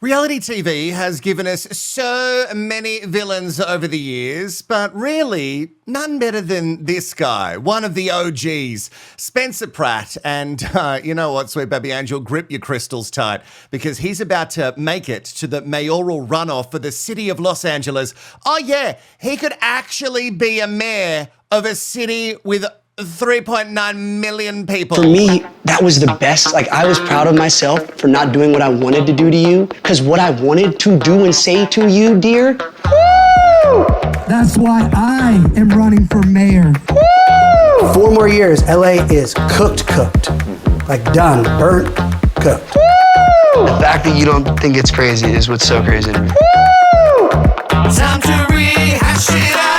Reality TV has given us so many villains over the years, but really, none better than this guy, one of the OGs, Spencer Pratt. And you know what, sweet baby angel, grip your crystals tight, because he's about to make it to the mayoral runoff for the city of Los Angeles. Oh yeah, he could actually be a mayor of a city with 3.9 million people. For me, that was the best. Like, I was proud of myself for not doing what I wanted to do to you, because what I wanted to do and say to you, dear, woo! That's why I am running for mayor. Woo! 4 more years, LA is cooked. Like done, burnt, cooked. Woo! The fact that you don't think it's crazy is what's so crazy to me. Woo! Time to rehash it out!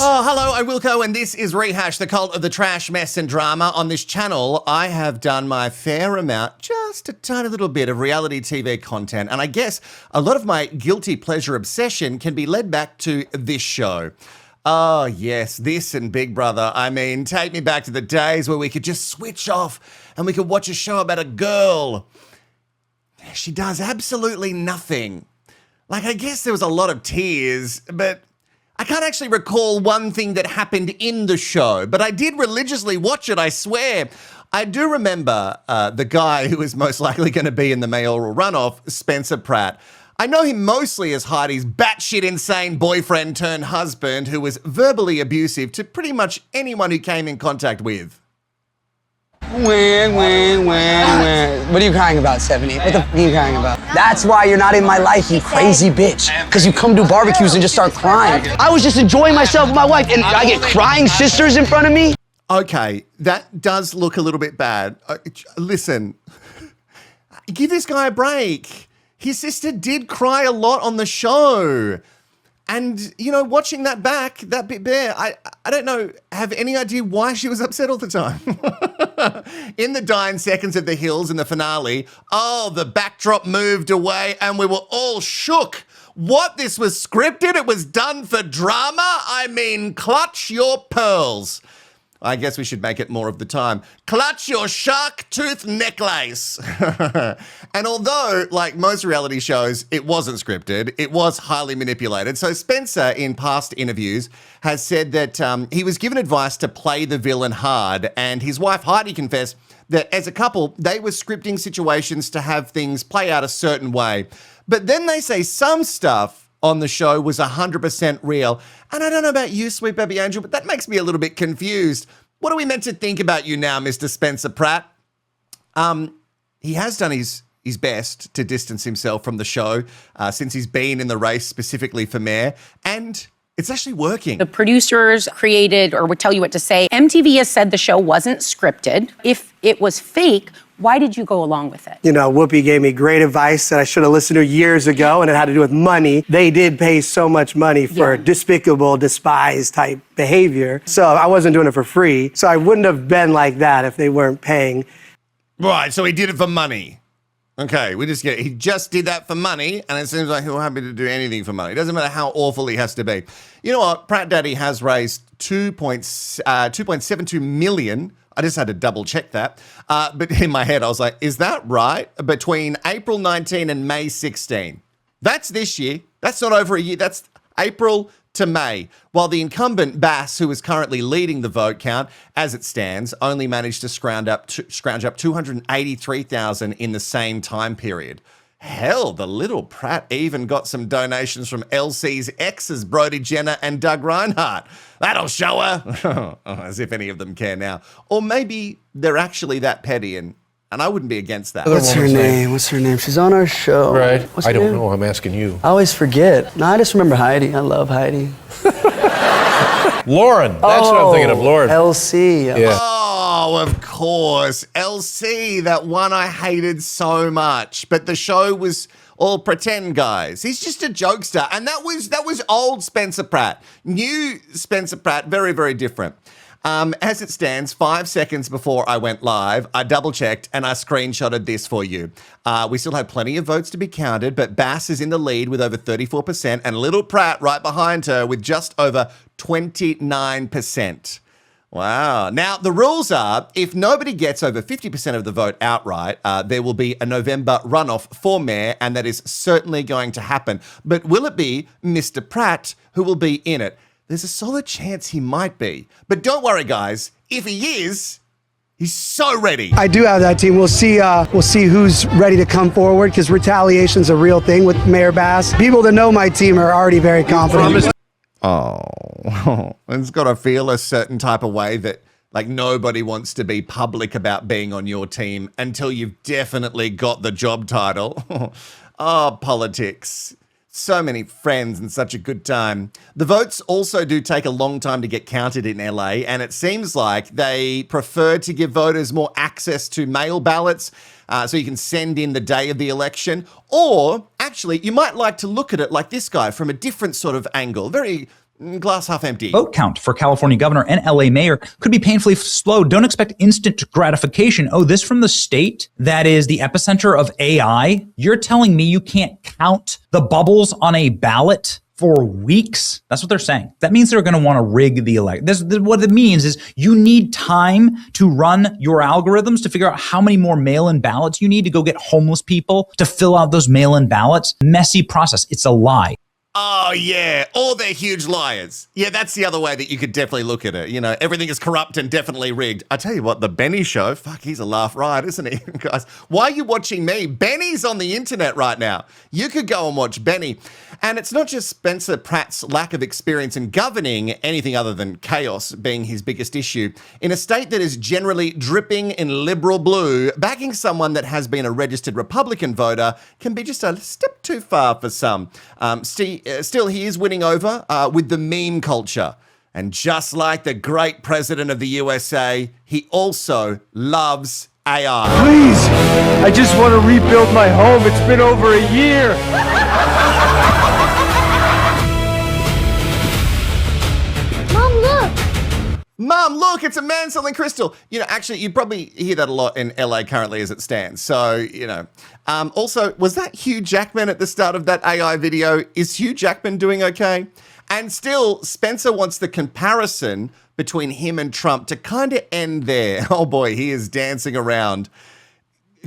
Oh, hello, I'm Wilko, and this is Rehash, the cult of the trash, mess, and drama. On this channel, I have done my fair amount, just a tiny little bit of reality TV content, and I guess a lot of my guilty pleasure obsession can be led back to this show. Oh, yes, this and Big Brother. I mean, take me back to the days where we could just switch off and we could watch a show about a girl. She does absolutely nothing. Like, I guess there was a lot of tears, but I can't actually recall one thing that happened in the show, but I did religiously watch it, I swear. I do remember the guy who is most likely going to be in the mayoral runoff, Spencer Pratt. I know him mostly as Heidi's batshit insane boyfriend turned husband who was verbally abusive to pretty much anyone who came in contact with. Win. What are you crying about, 70? What the f are you crying about? That's why you're not in my life, you crazy bitch. Because you come to barbecues and just start crying. I was just enjoying myself with my wife, and I get crying sisters in front of me? Okay, that does look a little bit bad. Listen, give this guy a break. His sister did cry a lot on the show. And, you know, watching that back, that bit there, I don't know, have any idea why she was upset all the time. In the dying seconds of the hills in the finale, oh, the backdrop moved away and we were all shook. What, this was scripted? It was done for drama? I mean, clutch your pearls. I guess we should make it more of the time. Clutch your shark tooth necklace. And although, like most reality shows, it wasn't scripted, it was highly manipulated. So Spencer, in past interviews, has said that he was given advice to play the villain hard, and his wife Heidi confessed that as a couple, they were scripting situations to have things play out a certain way. But then they say some stuff on the show was 100% real. And I don't know about you, sweet baby angel, but that makes me a little bit confused. What are we meant to think about you now, Mr. Spencer Pratt? He has done his best to distance himself from the show since he's been in the race specifically for mayor, and it's actually working. The producers created or would tell you what to say. MTV has said the show wasn't scripted. If it was fake, why did you go along with it? You know, Whoopi gave me great advice that I should have listened to years ago, and it had to do with money. They did pay so much money for despicable, despised type behavior. So I wasn't doing it for free. So I wouldn't have been like that if they weren't paying. Right, so he did it for money. Okay, he just did that for money, and it seems like he'll happy to do anything for money. It doesn't matter how awful he has to be. You know what? Pratt Daddy has raised 2.72 million. I just had to double check that. But in my head, I was like, is that right? Between April 19 and May 16. That's this year. That's not over a year. That's April to May. While the incumbent Bass, who is currently leading the vote count, as it stands, only managed to scrounge up 283,000 in the same time period. Hell, the little Pratt even got some donations from LC's exes, Brody Jenner and Doug Reinhardt. That'll show her. As if any of them care now. Or maybe they're actually that petty, and I wouldn't be against that. What's her name? She's on our show. Right. What's I her don't name? know. I'm asking you. I always forget. No, I just remember Heidi. I love Heidi. Lauren. That's what I'm thinking of. Lauren. LC. Yeah. Oh, of course. LC, that one I hated so much. But the show was all pretend, guys. He's just a jokester. And that was old Spencer Pratt. New Spencer Pratt, very, very different. As it stands, 5 seconds before I went live, I double-checked and I screenshotted this for you. We still have plenty of votes to be counted, but Bass is in the lead with over 34% and little Pratt right behind her with just over 29%. Wow. Now, the rules are if nobody gets over 50% of the vote outright, there will be a November runoff for mayor, and that is certainly going to happen. But will it be Mr. Pratt who will be in it? There's a solid chance he might be. But don't worry, guys. If he is, he's so ready. I do have that team. We'll see who's ready to come forward because retaliation's a real thing with Mayor Bass. People that know my team are already very confident. Oh, it's got to feel a certain type of way that like nobody wants to be public about being on your team until you've definitely got the job title. Oh, politics. So many friends and such a good time. The votes also do take a long time to get counted in LA, and it seems like they prefer to give voters more access to mail ballots so you can send in the day of the election. Or actually, you might like to look at it like this guy from a different sort of angle, very glass half empty. Vote count for California governor and LA mayor could be painfully slow. Don't expect instant gratification. Oh, this from the state that is the epicenter of AI? You're telling me you can't count the bubbles on a ballot for weeks? That's what they're saying. That means they're going to want to rig the election. What it means is you need time to run your algorithms to figure out how many more mail-in ballots you need to go get homeless people to fill out those mail-in ballots. Messy process. It's a lie. Oh, yeah. Or they're huge liars. Yeah, that's the other way that you could definitely look at it. You know, everything is corrupt and definitely rigged. I tell you what, the Benny show, fuck, he's a laugh riot, isn't he? Guys, why are you watching me? Benny's on the internet right now. You could go and watch Benny. And it's not just Spencer Pratt's lack of experience in governing anything other than chaos being his biggest issue. In a state that is generally dripping in liberal blue, backing someone that has been a registered Republican voter can be just a step too far for some. Still, he is winning over with the meme culture. And just like the great president of the USA, he also loves AI. Please, I just want to rebuild my home. It's been over a year. Mom, look, it's a man selling crystal. You know, actually, you probably hear that a lot in LA currently as it stands. So, you know. Also, was that Hugh Jackman at the start of that AI video? Is Hugh Jackman doing okay? And still, Spencer wants the comparison between him and Trump to kind of end there. Oh boy, he is dancing around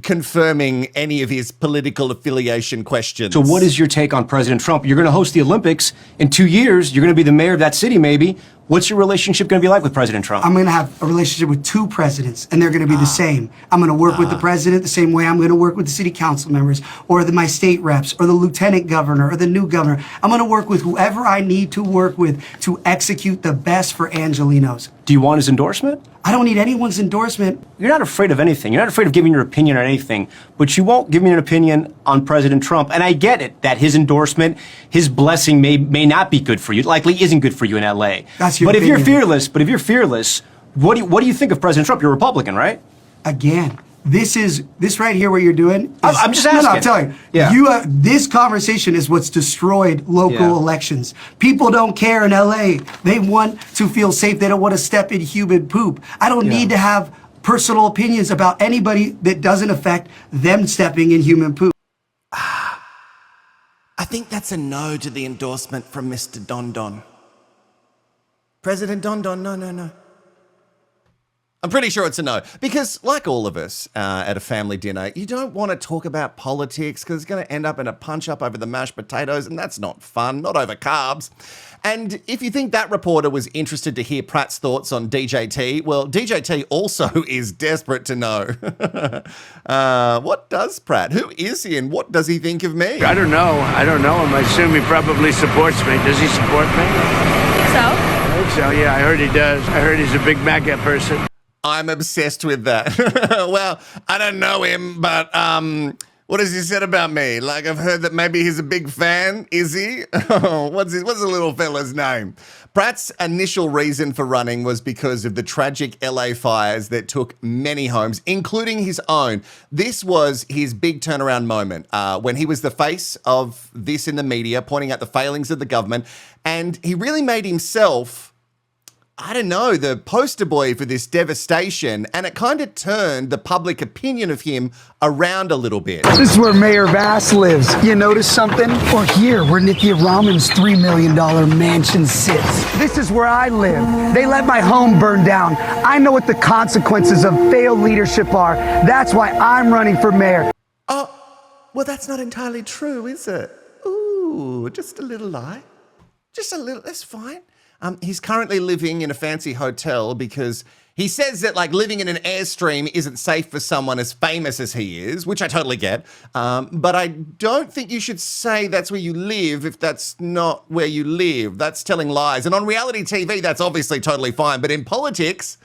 confirming any of his political affiliation questions. So what is your take on President Trump? You're going to host the Olympics in 2 years. You're going to be the mayor of that city, maybe. What's your relationship going to be like with President Trump? I'm going to have a relationship with two presidents, and they're going to be the same. I'm going to work with the president the same way I'm going to work with the city council members, or my state reps, or the lieutenant governor, or the new governor. I'm going to work with whoever I need to work with to execute the best for Angelenos. Do you want his endorsement? I don't need anyone's endorsement. You're not afraid of anything. You're not afraid of giving your opinion on anything, but you won't give me an opinion on President Trump. And I get it, that his endorsement, his blessing may not be good for you. It likely isn't good for you in LA. That's your But if you're opinion. fearless, what do you think of President Trump? You're a Republican, right? Again, this right here, what you're doing. I'm just asking. No, I'm telling you. Yeah. This conversation is what's destroyed local elections. People don't care in LA. They want to feel safe. They don't want to step in human poop. I don't need to have personal opinions about anybody that doesn't affect them stepping in human poop. I think that's a no to the endorsement from Mr. Don Don. President Don Don, no. I'm pretty sure it's a no. Because like all of us at a family dinner, you don't want to talk about politics because it's going to end up in a punch-up over the mashed potatoes, and that's not fun, not over carbs. And if you think that reporter was interested to hear Pratt's thoughts on DJT, well, DJT also is desperate to know. What does Pratt? Who is he and what does he think of me? I don't know him. I assume he probably supports me. Does he support me? So? I think so, yeah. I heard he does. I heard he's a big MAGA person. I'm obsessed with that. Well, I don't know him, but what has he said about me? Like, I've heard that maybe he's a big fan. Is he? What's the little fella's name? Pratt's initial reason for running was because of the tragic LA fires that took many homes, including his own. This was his big turnaround moment when he was the face of this in the media, pointing out the failings of the government, and he really made himself I don't know, the poster boy for this devastation, and it kind of turned the public opinion of him around a little bit. This is where Mayor Vass lives. You notice something? Or here, where Nicky Raman's $3 million mansion sits. This is where I live. They let my home burn down. I know what the consequences of failed leadership are. That's why I'm running for mayor. Oh, well, that's not entirely true, is it? Ooh, just a little lie. Just a little, that's fine. He's currently living in a fancy hotel because he says that like living in an Airstream isn't safe for someone as famous as he is, which I totally get. But I don't think you should say that's where you live if that's not where you live. That's telling lies. And on reality TV, that's obviously totally fine. But in politics,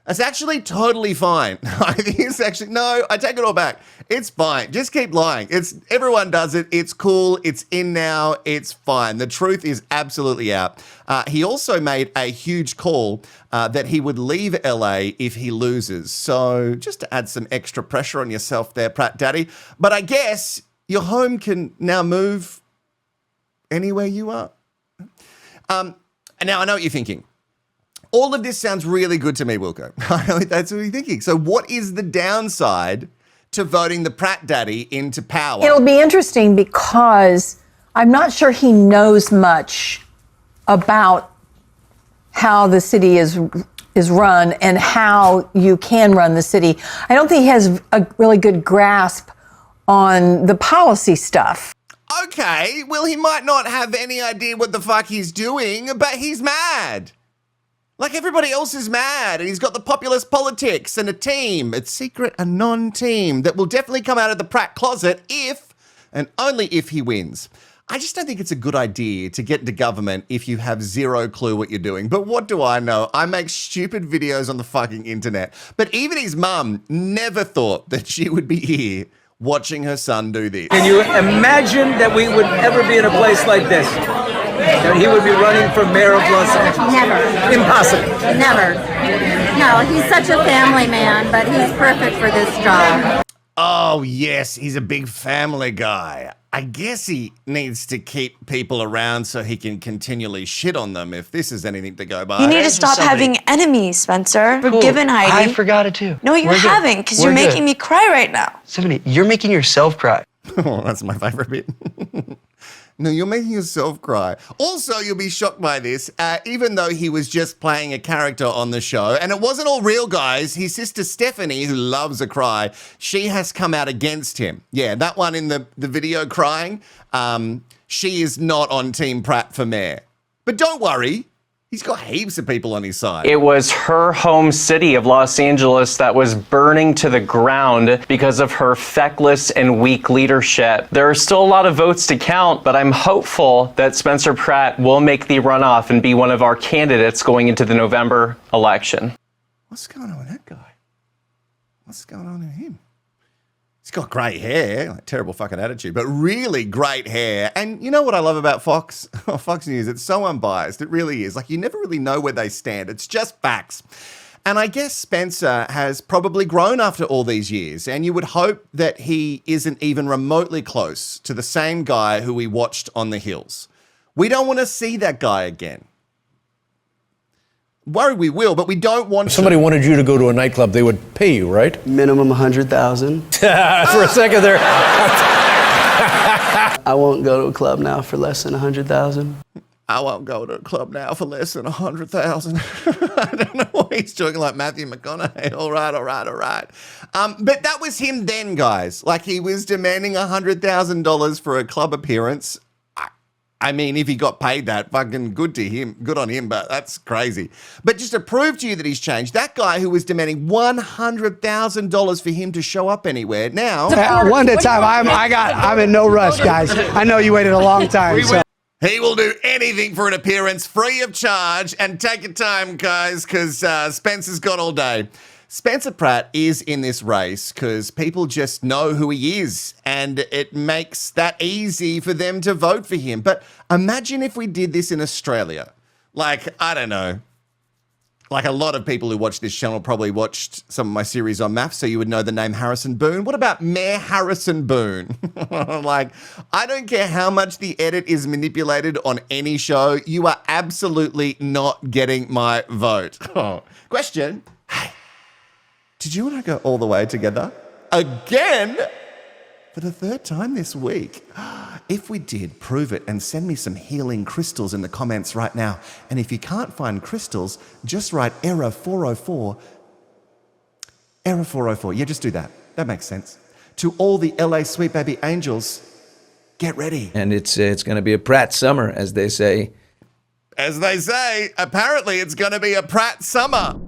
that's actually totally fine. I think it's actually, no, I take it all back. It's fine. Just keep lying. Everyone does it. It's cool. It's in now. It's fine. The truth is absolutely out. He also made a huge call that he would leave LA if he loses. So just to add some extra pressure on yourself there, Pratt Daddy. But I guess your home can now move anywhere you are. And now I know what you're thinking. All of this sounds really good to me, Wilko. I know that's what you're thinking. So what is the downside to voting the Pratt Daddy into power? It'll be interesting because I'm not sure he knows much about how the city is run and how you can run the city. I don't think he has a really good grasp on the policy stuff. Okay, well, he might not have any idea what the fuck he's doing, but he's mad. Like everybody else is mad, and he's got the populist politics and a team, a secret, a non-team that will definitely come out of the Pratt closet if, and only if he wins. I just don't think it's a good idea to get into government if you have zero clue what you're doing. But what do I know? I make stupid videos on the fucking internet. But even his mum never thought that she would be here watching her son do this. Can you imagine that we would ever be in a place like this? That he would be running for mayor of Los Angeles? Never. Impossible. Never. No, he's such a family man, but he's perfect for this job. Oh, yes, he's a big family guy. I guess he needs to keep people around so he can continually shit on them if this is anything to go by. You need to stop having enemies, Spencer. Cool. Forgiven, Heidi. I forgot it too. No, you haven't, because you're making me cry right now. Stephanie, you're making yourself cry. Oh, that's my favorite bit. No, you're making yourself cry. Also, you'll be shocked by this, even though he was just playing a character on the show, and it wasn't all real, guys. His sister Stephanie, who loves a cry, she has come out against him. Yeah, that one in the video crying, she is not on Team Pratt for mayor. But don't worry. He's got heaps of people on his side. It was her home city of Los Angeles that was burning to the ground because of her feckless and weak leadership. There are still a lot of votes to count, but I'm hopeful that Spencer Pratt will make the runoff and be one of our candidates going into the November election. What's going on with that guy? What's going on with him? He's got great hair, like terrible fucking attitude, but really great hair. And you know what I love about Fox? Fox News, it's so unbiased. It really is. Like you never really know where they stand. It's just facts. And I guess Spencer has probably grown after all these years. And you would hope that he isn't even remotely close to the same guy who we watched on the hills. We don't want to see that guy again. Worry we will, but we don't want If somebody wanted you to go to a nightclub, they would pay you, right? Minimum 100,000. For a second there. I won't go to a club now for less than 100,000. I won't go to a club now for less than 100,000. I don't know why he's talking like Matthew McConaughey. All right. But that was him then, guys. Like he was demanding $100,000 for a club appearance. I mean, if he got paid that, fucking good on him, but that's crazy. But just to prove to you that he's changed, that guy who was demanding $100,000 for him to show up anywhere, now... One at a time. I'm in no rush, guys. I know you waited a long time, so... He will do anything for an appearance free of charge, and take your time, guys, because Spencer's got all day. Spencer Pratt is in this race because people just know who he is, and it makes that easy for them to vote for him. But imagine if we did this in Australia. Like, I don't know. Like a lot of people who watch this channel probably watched some of my series on maths, so you would know the name Harrison Boone. What about Mayor Harrison Boone? Like, I don't care how much the edit is manipulated on any show, you are absolutely not getting my vote. Question, hey, did you and I go all the way together? Again? For the third time this week. If we did, prove it and send me some healing crystals in the comments right now. And if you can't find crystals, just write error 404. Error 404. Yeah, just do that. That makes sense. To all the LA Sweet Baby Angels, get ready. And it's going to be a Pratt summer, as they say. As they say, apparently it's going to be a Pratt summer.